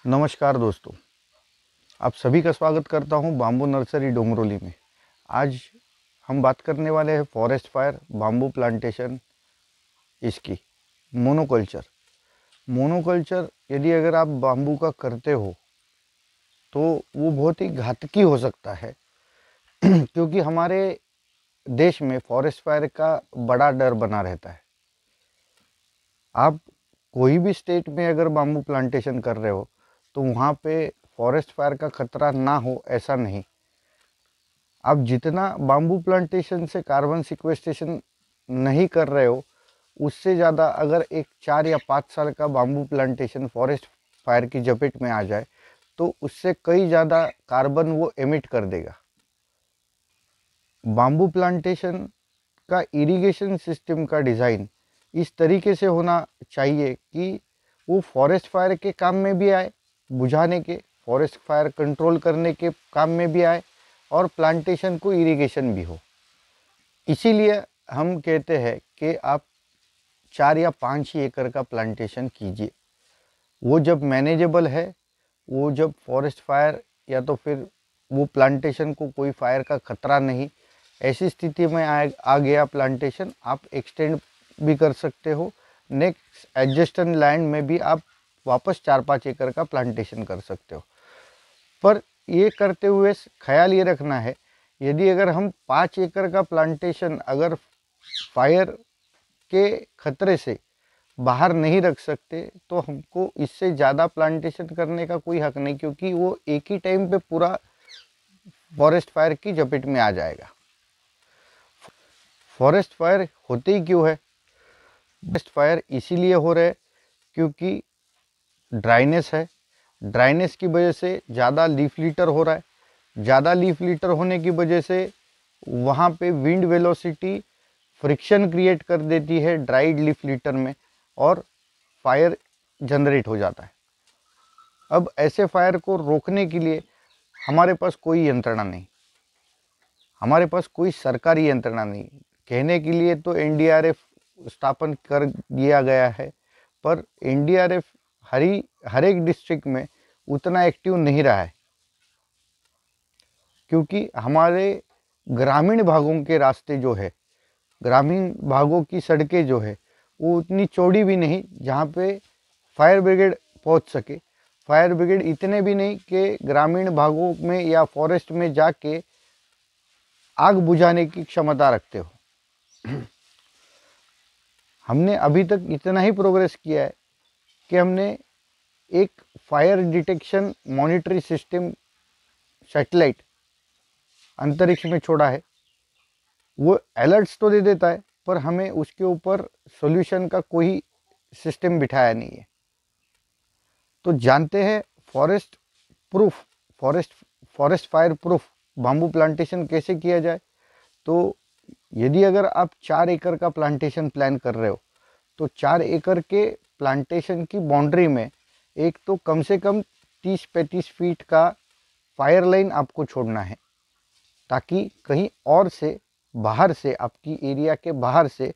नमस्कार दोस्तों, आप सभी का स्वागत करता हूं बाम्बू नर्सरी डोंगरोली में। आज हम बात करने वाले हैं फॉरेस्ट फायर, बाम्बू प्लांटेशन, इसकी मोनोकल्चर। मोनोकल्चर यदि अगर आप बाम्बू का करते हो तो वो बहुत ही घातकी हो सकता है क्योंकि हमारे देश में फॉरेस्ट फायर का बड़ा डर बना रहता है। आप कोई भी स्टेट में अगर बाम्बू प्लांटेशन कर रहे हो तो वहाँ पे फॉरेस्ट फायर का खतरा ना हो ऐसा नहीं। आप जितना बाम्बू प्लांटेशन से कार्बन सिक्वेस्ट्रेशन नहीं कर रहे हो, उससे ज़्यादा अगर एक 4 या 5 साल का बाम्बू प्लांटेशन फॉरेस्ट फायर की चपेट में आ जाए तो उससे कई ज़्यादा कार्बन वो एमिट कर देगा। बाम्बू प्लांटेशन का इरिगेशन सिस्टम का डिज़ाइन इस तरीके से होना चाहिए कि वो फॉरेस्ट फायर के काम में भी आए, बुझाने के, फॉरेस्ट फायर कंट्रोल करने के काम में भी आए और प्लांटेशन को इरिगेशन भी हो। इसीलिए हम कहते हैं कि आप 4 या 5 ही एकड़ का प्लांटेशन कीजिए। वो जब मैनेजेबल है, वो जब फॉरेस्ट फायर या तो फिर वो प्लांटेशन को कोई फायर का खतरा नहीं, ऐसी स्थिति में आ गया प्लांटेशन, आप एक्सटेंड भी कर सकते हो। नेक्स्ट एडजस्टेंट लैंड में भी आप वापस 4-5 एकड़ का प्लांटेशन कर सकते हो। पर ये करते हुए ख्याल ये रखना है, यदि अगर हम 5 एकड़ का प्लांटेशन अगर फायर के खतरे से बाहर नहीं रख सकते तो हमको इससे ज़्यादा प्लांटेशन करने का कोई हक नहीं, क्योंकि वो एक ही टाइम पे पूरा फॉरेस्ट फायर की चपेट में आ जाएगा। फॉरेस्ट फायर होते ही क्यों है? फॉरेस्ट फायर इसीलिए हो रहा है क्योंकि ड्राइनेस है। ड्राइनेस की वजह से ज़्यादा लीफ लिटर हो रहा है। ज़्यादा लीफ लिटर होने की वजह से वहाँ पे विंड वेलोसिटी फ्रिक्शन क्रिएट कर देती है ड्राइड लीफ लिटर में और फायर जनरेट हो जाता है। अब ऐसे फायर को रोकने के लिए हमारे पास कोई यंत्रणा नहीं, हमारे पास कोई सरकारी यंत्रणा नहीं। कहने के लिए तो एनडीआरएफ स्थापन कर दिया गया है, पर एनडीआरएफ हर एक डिस्ट्रिक्ट में उतना एक्टिव नहीं रहा है, क्योंकि हमारे ग्रामीण भागों के रास्ते जो है, ग्रामीण भागों की सड़कें जो है, वो उतनी चौड़ी भी नहीं जहाँ पे फायर ब्रिगेड पहुँच सके। फायर ब्रिगेड इतने भी नहीं कि ग्रामीण भागों में या फॉरेस्ट में जाके आग बुझाने की क्षमता रखते हो। हमने अभी तक इतना ही प्रोग्रेस किया है कि हमने एक fire detection monetary system satellite अंतरिक्ष में छोड़ा है। वो अलर्ट्स तो दे देता है, पर हमें उसके ऊपर सॉल्यूशन का कोई सिस्टम बिठाया नहीं है। तो जानते हैं forest fire proof bamboo plantation कैसे किया जाए। तो यदि अगर आप 4 एकड़ का प्लांटेशन प्लान कर रहे हो तो 4 एकड़ के प्लांटेशन की बाउंड्री में एक तो कम से कम 30-35 फीट का फायर लाइन आपको छोड़ना है, ताकि कहीं और से बाहर से, आपकी एरिया के बाहर से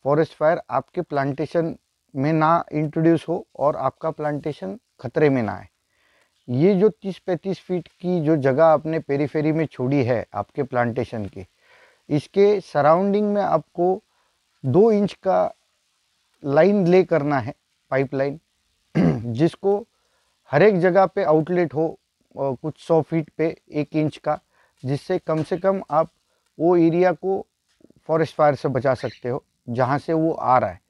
फॉरेस्ट फायर आपके प्लांटेशन में ना इंट्रोड्यूस हो और आपका प्लांटेशन खतरे में ना आए। ये जो 30-35 फीट की जो जगह आपने पेरीफेरी में छोड़ी है आपके प्लांटेशन की, इसके सराउंडिंग में आपको 2 इंच का लाइन ले करना है, पाइपलाइन, जिसको हर एक जगह पे आउटलेट हो कुछ 100 फीट पे 1 इंच का, जिससे कम से कम आप वो एरिया को फॉरेस्ट फायर से बचा सकते हो जहाँ से वो आ रहा है।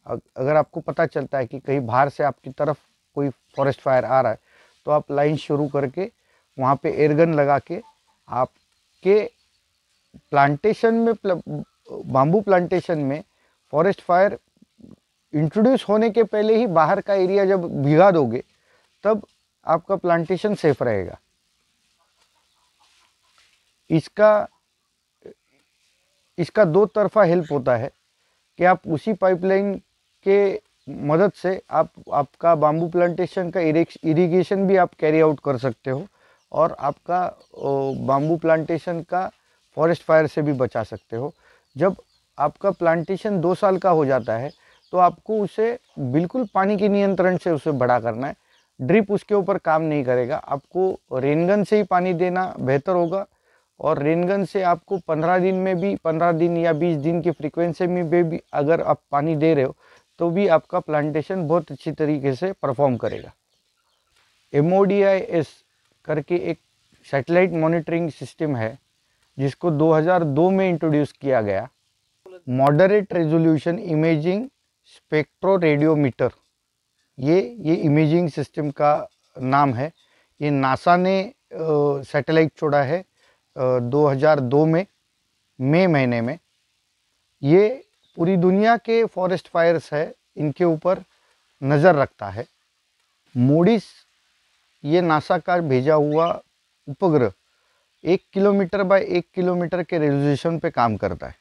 अगर आपको पता चलता है कि कहीं बाहर से आपकी तरफ कोई फॉरेस्ट फायर आ रहा है तो आप लाइन शुरू करके वहाँ पे एयरगन लगा के आपके प्लांटेशन में, बाम्बू प्लांटेशन में फॉरेस्ट फायर इंट्रोड्यूस होने के पहले ही बाहर का एरिया जब भिगा दोगे तब आपका प्लांटेशन सेफ रहेगा। इसका 2 तरफा हेल्प होता है कि आप उसी पाइपलाइन के मदद से आपका बाम्बू प्लांटेशन का इरिगेशन भी आप कैरी आउट कर सकते हो और आपका बाम्बू प्लांटेशन का फॉरेस्ट फायर से भी बचा सकते हो। जब आपका प्लांटेशन 2 साल का हो जाता है तो आपको उसे बिल्कुल पानी के नियंत्रण से उसे बड़ा करना है। ड्रिप उसके ऊपर काम नहीं करेगा। आपको रेनगन से ही पानी देना बेहतर होगा, और रेनगन से आपको 15 दिन में भी, 15 दिन या 20 दिन की फ्रीक्वेंसी में भी अगर आप पानी दे रहे हो तो भी आपका प्लांटेशन बहुत अच्छी तरीके से परफॉर्म करेगा। MODIS करके एक सैटेलाइट मॉनिटरिंग सिस्टम है जिसको 2002 में इंट्रोड्यूस किया गया। Moderate resolution imaging spectro radiometer, ये इमेजिंग सिस्टम का नाम है। ये नासा ने सैटेलाइट छोड़ा है 2002 में मई महीने में। ये पूरी दुनिया के फॉरेस्ट फायर्स है इनके ऊपर नज़र रखता है। मोडिस ये नासा का भेजा हुआ उपग्रह 1 किलोमीटर बाय 1 किलोमीटर के रेजोल्यूशन पे काम करता है।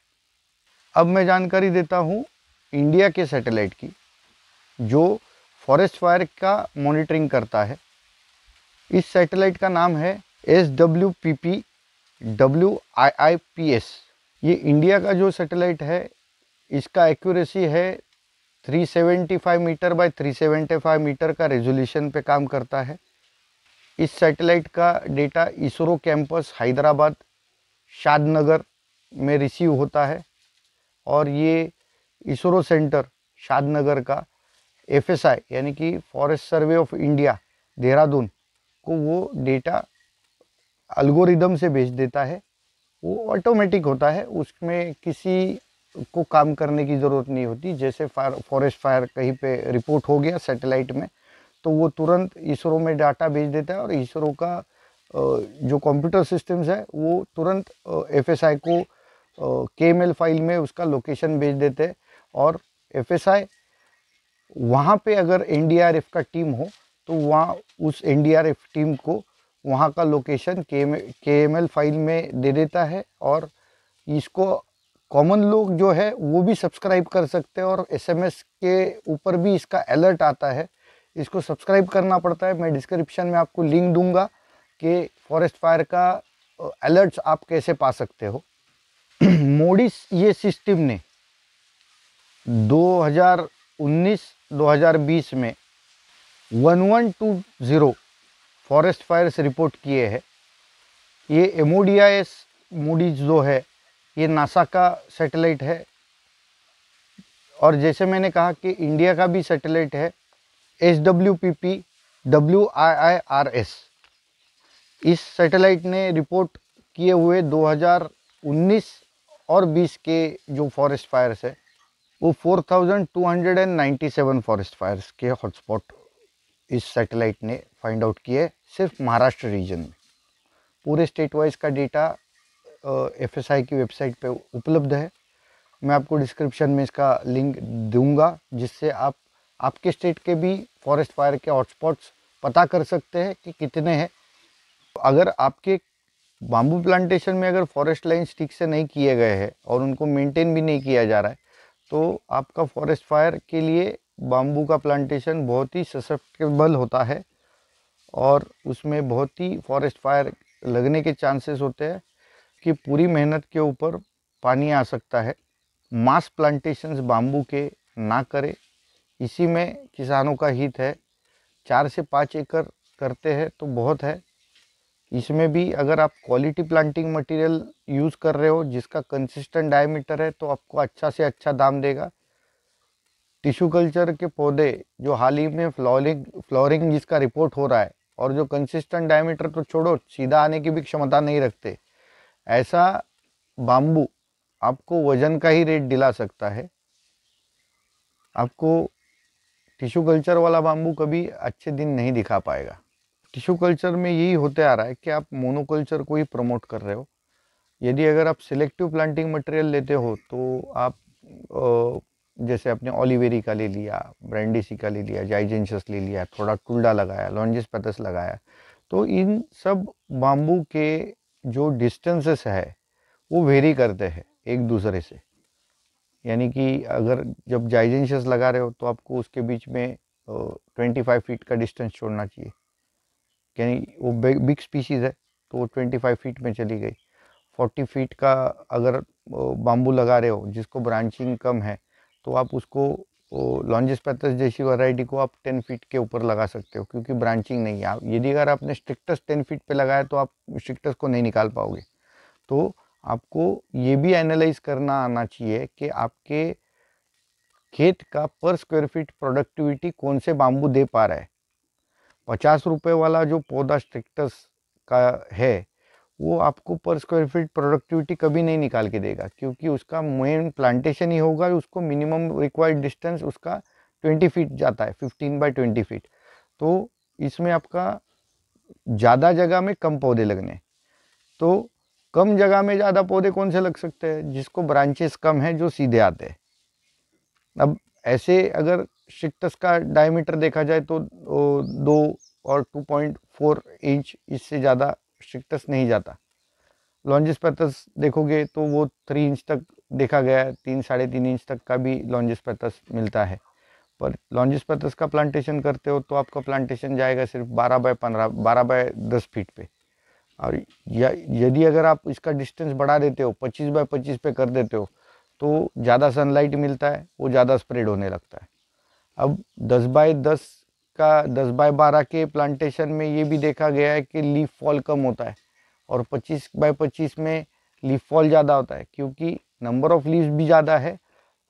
अब मैं जानकारी देता हूँ इंडिया के सैटेलाइट की जो फॉरेस्ट फायर का मॉनिटरिंग करता है। इस सैटेलाइट का नाम है SWPP WIIPS। ये इंडिया का जो सैटेलाइट है इसका एक्यूरेसी है 375 मीटर बाय 375 मीटर का रेजोल्यूशन पे काम करता है। इस सैटेलाइट का डेटा इसरो कैंपस हैदराबाद शादनगर में रिसीव होता है, और ये इसरो सेंटर शादनगर का FSI यानी कि forest survey of India Dehradun को वो डेटा अल्गोरिदम से भेज देता है। वो ऑटोमेटिक होता है, उसमें किसी को काम करने की ज़रूरत नहीं होती। जैसे फॉरेस्ट फायर कहीं पे रिपोर्ट हो गया सैटेलाइट में तो वो तुरंत इसरो में डाटा भेज देता है, और इसरो का जो कंप्यूटर सिस्टम्स है वो तुरंत FSI को KML फाइल में उसका लोकेशन भेज देते हैं, और FSI वहाँ पे अगर NDRF का टीम हो तो वहाँ उस NDRF टीम को वहाँ का लोकेशन KML फाइल में दे देता है। और इसको कॉमन लोग जो है वो भी सब्सक्राइब कर सकते हैं, और SMS के ऊपर भी इसका अलर्ट आता है। इसको सब्सक्राइब करना पड़ता है। मैं डिस्क्रिप्शन में आपको लिंक दूंगा कि फॉरेस्ट फायर का अलर्ट्स आप कैसे पा सकते हो। मोडिस ये सिस्टम ने 2019-2020 में 1120 फॉरेस्ट फायर्स रिपोर्ट किए हैं। ये MODIS मूडीज जो है ये नासा का सैटेलाइट है, और जैसे मैंने कहा कि इंडिया का भी सैटेलाइट है SWPP WIIRS। इस सैटेलाइट ने रिपोर्ट किए हुए 2019 और 20 के जो फॉरेस्ट फायर्स है वो 4297 फॉरेस्ट फायर्स के हॉटस्पॉट इस सैटेलाइट ने फाइंड आउट किए, सिर्फ महाराष्ट्र रीजन में। पूरे स्टेट वाइज का डेटा FSI की वेबसाइट पे उपलब्ध है। मैं आपको डिस्क्रिप्शन में इसका लिंक दूंगा जिससे आप आपके स्टेट के भी फॉरेस्ट फायर के हॉटस्पॉट्स पता कर सकते हैं कि कितने हैं। अगर आपके बाम्बू प्लांटेशन में अगर फॉरेस्ट लाइन्स ठीक से नहीं किए गए हैं और उनको मेंटेन भी नहीं किया जा रहा है तो आपका फॉरेस्ट फायर के लिए बाम्बू का प्लांटेशन बहुत ही ससेप्टेबल होता है, और उसमें बहुत ही फॉरेस्ट फायर लगने के चांसेस होते हैं कि पूरी मेहनत के ऊपर पानी आ सकता है। मास प्लांटेशंस बाम्बू के ना करें, इसी में किसानों का हित है। 4 से 5 एकड़ करते हैं तो बहुत है। इसमें भी अगर आप क्वालिटी प्लांटिंग मटेरियल यूज़ कर रहे हो जिसका कंसिस्टेंट डायमीटर है तो आपको अच्छा से अच्छा दाम देगा। टिश्यू कल्चर के पौधे जो हाल ही में फ्लोरिंग जिसका रिपोर्ट हो रहा है और जो कंसिस्टेंट डायमीटर तो छोड़ो, सीधा आने की भी क्षमता नहीं रखते, ऐसा बाम्बू आपको वजन का ही रेट दिला सकता है। आपको टिश्यू कल्चर वाला बाम्बू कभी अच्छे दिन नहीं दिखा पाएगा। टिश्यू कल्चर में यही होते आ रहा है कि आप मोनोकल्चर को ही प्रमोट कर रहे हो। यदि अगर आप सिलेक्टिव प्लांटिंग मटेरियल लेते हो तो आप जैसे अपने ऑलिवेरी का ले लिया, ब्रांडिसी का ले लिया, जाइजेंसियस ले लिया, थोड़ा टुल्डा लगाया, लॉन्जिस पैथस लगाया, तो इन सब बाम्बू के जो डिस्टेंसेस है वो वेरी करते हैं एक दूसरे से। यानी कि अगर जब जाइजेंसियस लगा रहे हो तो आपको उसके बीच में 25 फीट का डिस्टेंस छोड़ना चाहिए। यानी वो बिग स्पीशीज़ है तो वो 25 फीट में चली गई। 40 फीट का अगर बाम्बू लगा रहे हो जिसको ब्रांचिंग कम है तो आप उसको लॉन्जिस्पेथस जैसी वैरायटी को आप 10 फीट के ऊपर लगा सकते हो, क्योंकि ब्रांचिंग नहीं है। यदि अगर आपने स्ट्रिक्टस 10 फीट पे लगाया तो आप स्ट्रिक्टस को नहीं निकाल पाओगे। तो आपको ये भी एनालाइज करना आना चाहिए कि आपके खेत का पर स्क्वायर फीट प्रोडक्टिविटी कौन से बाम्बू दे पा रहा है। 50 रुपये वाला जो पौधा स्ट्रिक्टस का है वो आपको पर स्क्वायर फीट प्रोडक्टिविटी कभी नहीं निकाल के देगा, क्योंकि उसका मेन प्लांटेशन ही होगा। उसको मिनिमम रिक्वायर्ड डिस्टेंस उसका 20 फीट जाता है, 15 बाय 20 फीट। तो इसमें आपका ज़्यादा जगह में कम पौधे लगने। तो कम जगह में ज़्यादा पौधे कौन से लग सकते हैं? जिसको ब्रांचेस कम है, जो सीधे आते हैं। अब ऐसे अगर स्ट्रिक्टस का डायमीटर देखा जाए तो 2 और 2.4 इंच, इससे ज़्यादा स्ट्रिक्टस नहीं जाता। लॉन्जिस्पेथस देखोगे तो वो 3 इंच तक देखा गया है, 3-3.5 इंच तक का भी लॉन्जिस्पेथस मिलता है। पर लॉन्जिस्पेथस का प्लांटेशन करते हो तो आपका प्लांटेशन जाएगा सिर्फ 12 बाय 15, 12 बाय 10 फीट पे। और यदि अगर आप इसका डिस्टेंस बढ़ा देते हो, 25 बाय 25 पे कर देते हो, तो ज़्यादा सनलाइट मिलता है, वो ज़्यादा स्प्रेड होने लगता है। अब 10 बाय 10 का 10 बाय 12 के प्लांटेशन में ये भी देखा गया है कि लीफ फॉल कम होता है, और 25 बाय 25 में लीफ फॉल ज़्यादा होता है, क्योंकि नंबर ऑफ लीव्स भी ज़्यादा है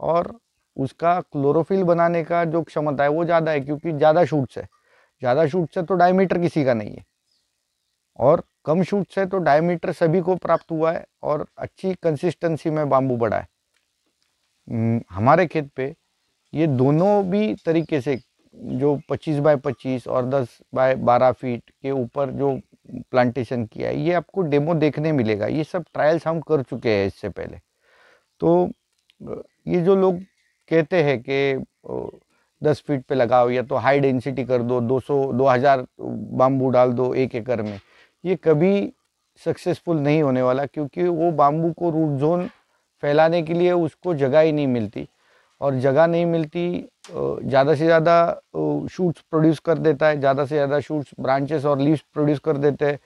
और उसका क्लोरोफिल बनाने का जो क्षमता है वो ज़्यादा है, क्योंकि ज़्यादा शूट्स है। ज़्यादा शूट्स है तो डायमीटर किसी का नहीं है, और कम शूट्स है तो डायमीटर सभी को प्राप्त हुआ है और अच्छी कंसिस्टेंसी में बाम्बू बढ़ा है। हमारे खेत पे ये दोनों भी तरीके से, जो 25 बाय 25 और 10 बाय 12 फीट के ऊपर जो प्लांटेशन किया है, ये आपको डेमो देखने मिलेगा। ये सब ट्रायल्स हम कर चुके हैं इससे पहले। तो ये जो लोग कहते हैं कि 10 फीट पे लगाओ या तो हाई डेंसिटी कर दो, 200-2000 बाम्बू डाल दो 1 एकड़ में, ये कभी सक्सेसफुल नहीं होने वाला, क्योंकि वो बाम्बू को रूट जोन फैलाने के लिए उसको जगह ही नहीं मिलती, और जगह नहीं मिलती, ज़्यादा से ज़्यादा शूट्स प्रोड्यूस कर देता है, ज़्यादा से ज़्यादा शूट्स, ब्रांचेस और लीव्स प्रोड्यूस कर देते हैं।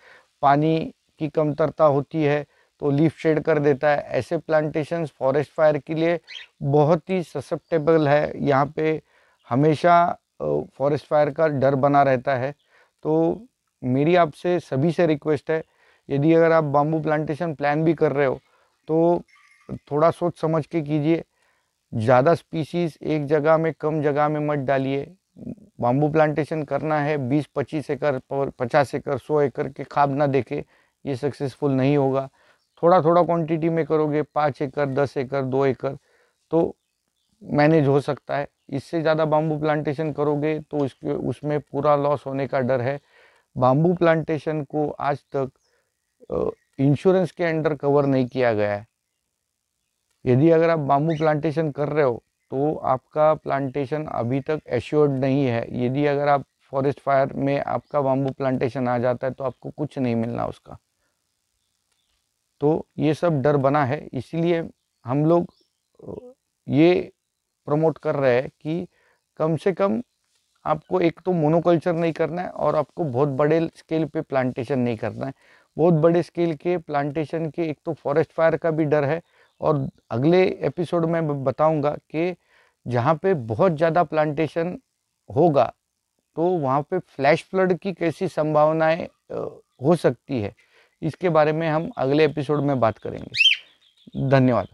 पानी की कमतरता होती है तो लीफ शेड कर देता है। ऐसे प्लांटेशंस फॉरेस्ट फायर के लिए बहुत ही ससेप्टेबल है। यहाँ पे हमेशा फॉरेस्ट फायर का डर बना रहता है। तो मेरी आपसे सभी से रिक्वेस्ट है, यदि अगर आप बाम्बू प्लांटेशन प्लान भी कर रहे हो तो थोड़ा सोच समझ के कीजिए। ज़्यादा स्पीसीज एक जगह में, कम जगह में मत डालिए। बाम्बू प्लांटेशन करना है 20-25 एकड़, 50 एकड़, 100 एकड़ के ख्वाब ना देखे, ये सक्सेसफुल नहीं होगा। थोड़ा थोड़ा क्वांटिटी में करोगे, 5 एकड़, 10 एकड़, 2 एकड़, तो मैनेज हो सकता है। इससे ज़्यादा बाम्बू प्लांटेशन करोगे तो उसमें पूरा लॉस होने का डर है। बाम्बू प्लांटेशन को आज तक इंश्योरेंस के अंडर कवर नहीं किया गया है। यदि अगर आप बाम्बू प्लांटेशन कर रहे हो तो आपका प्लांटेशन अभी तक एश्योर्ड नहीं है। यदि अगर आप फॉरेस्ट फायर में आपका बाम्बू प्लांटेशन आ जाता है तो आपको कुछ नहीं मिलना उसका। तो ये सब डर बना है, इसीलिए हम लोग ये प्रमोट कर रहे हैं कि कम से कम आपको एक तो मोनोकल्चर नहीं करना है, और आपको बहुत बड़े स्केल पे प्लांटेशन नहीं करना है। बहुत बड़े स्केल के प्लांटेशन के एक तो फॉरेस्ट फायर का भी डर है, और अगले एपिसोड में बताऊंगा कि जहाँ पे बहुत ज़्यादा प्लांटेशन होगा तो वहाँ पे फ्लैश फ्लड की कैसी संभावनाएं हो सकती है, इसके बारे में हम अगले एपिसोड में बात करेंगे। धन्यवाद।